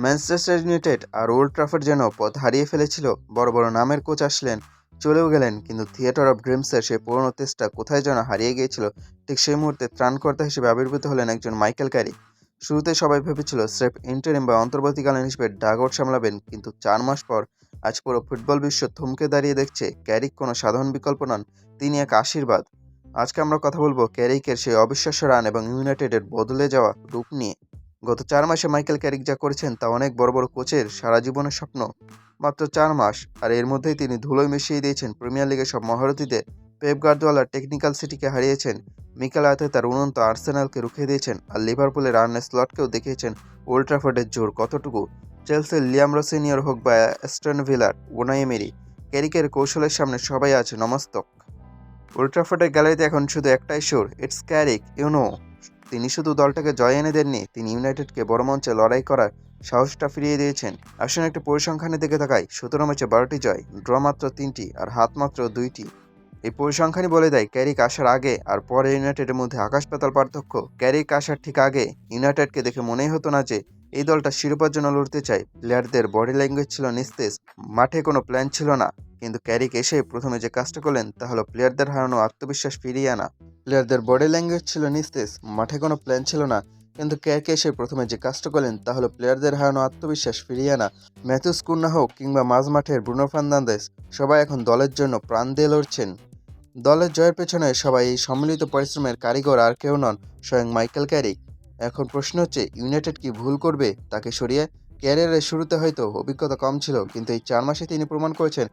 Manchester United আর Old Trafford যেন পথ হারিয়ে ফেলেছিল। বড় বড় নামের কোচ আসলেন, চলেও গেলেন, কিন্তু থিয়েটার অফ ড্রিমসের সেই পুরনো তেজটা কোথায় যেন হারিয়ে গিয়েছিল। ঠিক সেই মুহূর্তে ত্রাণকর্তা হিসেবে আবির্ভূত হলেন একজন মাইকেল ক্যারিক। শুরুতে সবাই ভেবেছিল স্রেফ ইন্টারিম বা অন্তর্বর্তীকালীন হিসেবে ডাগআউট সামলাবেন, কিন্তু 4 মাস পর আজ পুরো ফুটবল বিশ্ব থমকে দাঁড়িয়ে দেখছে ক্যারিক কোনো সাধারণ বিকল্প নন, তিনি এক আশীর্বাদ। আজকে আমরা কথা বলবো ক্যারিকের সেই অবিশ্বাস্য রান এবং ইউনাইটেডের বদলে যাওয়া রূপ নিয়ে। গত 4 মাসে মাইকেল ক্যারিক যা করেছেন তা অনেক বড় বড় কোচের সারা জীবনের স্বপ্ন। মাত্র 4 মাস, আর এর মধ্যেই তিনি ধুলোয় মিশিয়ে দিয়েছেন প্রিমিয়ার লিগের সব মহারথীদের। পেপ গার্দিওলার টেকনিক্যাল সিটিকে হারিয়েছেন, মিকেল আর্তেতার উড়ন্ত আর্সেনালকে রুখে দিয়েছেন, আর লিভারপুলের আর্নে স্লটকেও দেখিয়েছেন ওল্ড ট্রাফোর্ডের জোর কতটুকু। চেলসির লিয়াম রসিনিয়র হোক বা অ্যাস্টন ভিলার উনাই এমেরি, ক্যারিকের কৌশলের সামনে সবাই আছে নমস্তক। ওল্ড ট্রাফোর্ডের গ্যালারিতে এখন শুধু একটাই সুর, ইটস ক্যারিক, ইউনো। তিনি শুধু দলটাকে জয় এনে দেননি, তিনি ইউনাইটেডকে বড় মঞ্চে লড়াই করার সাহসটা ফিরিয়ে দিয়েছেন। আসুন একটা পরিসংখ্যানের দিকে তাকাই। 17 ম্যাচে 12টি জয়, ড্র মাত্র 3টি, আর হাত মাত্র 2টি। এই পরিসংখ্যানই বলে দেয় ক্যারিক আসার আগে আর পরে ইউনাইটেডের মধ্যে আকাশ পাতাল পার্থক্য। ক্যারিক আসার ঠিক আগে ইউনাইটেডকে দেখে মনেই হতো না যে এই দলটা শিরোপার জন্য লড়তে চায়। প্লেয়ারদের বডি ল্যাঙ্গুয়েজ ছিল নিস্তেজ, মাঠে কোনো প্ল্যান ছিল না। কিন্তু ক্যারিক এসে প্রথমে যে কাজটা করলেন তা হলো প্লেয়ারদের হারানো আত্মবিশ্বাস ফিরিয়ে আনা। প্লেয়ারদের বডি ল্যাঙ্গুয়েজ ছিল নিস্তেজ, মাঠে কোনো প্ল্যান ছিল না, কিন্তু ক্যারিক এসে প্রথমে যে কাজটা করলেন তা হলো প্লেয়ারদের হারানো আত্মবিশ্বাস ফিরিয়ে আনা। ম্যাথিউস কুন্না হোক কিংবা মাঝ মাঠের ব্রুনো ফার্নান্দেজ, সবাই এখন দলের জন্য প্রাণ দিয়ে লড়ছেন। দলের জয়ের পেছনে সবাই এই সম্মিলিত পরিশ্রমের কারিগর আর কেউ নন, স্বয়ং মাইকেল ক্যারিক। এখন প্রশ্ন হচ্ছে, ইউনাইটেড কি ভুল করবে তাকে সরিয়ে? ক্যারিয়ারের শুরুতে হয়তো অভিজ্ঞতা কম ছিল, কিন্তু এই 4 মাসে তিনি প্রমাণ করেছেন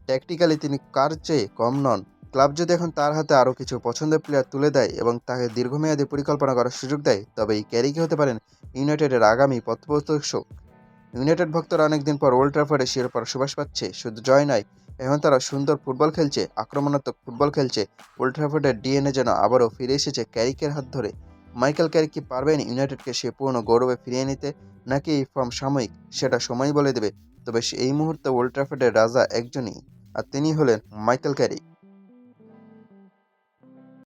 ট্যাকটিক্যালি তিনি কার চেয়ে কম নন। ক্লাব যদি এখন তার হাতে আরও কিছু পছন্দের প্লেয়ার তুলে দেয় এবং তাকে দীর্ঘমেয়াদী পরিকল্পনা করার সুযোগ দেয়, তবে এই ক্যারিকই হতে পারেন ইউনাইটেডের আগামী পথপ্রদর্শক। ইউনাইটেড ভক্তরা অনেকদিন পর ওল্ড ট্রাফোর্ডে শিরোপার সুবাস পাচ্ছে, শুধু জয় নয়, এখন তারা সুন্দর ফুটবল খেলছে, আক্রমণাত্মক ফুটবল খেলছে। ওল্ড ট্রাফোর্ডের ডিএনএ যেন আবারও ফিরে এসেছে ক্যারিকের হাত ধরে। মাইকেল ক্যারিক কি পারবেন ইউনাইটেডকে সে পুরনো গৌরবে ফিরিয়ে নিতে, নাকি এই ফর্ম সাময়িক, সেটা সময় বলে দেবে। তবে এই মুহূর্তে ওল্ড ট্রাফোর্ডের রাজা একজনই, আর তিনি হলেন মাইকেল ক্যারিক।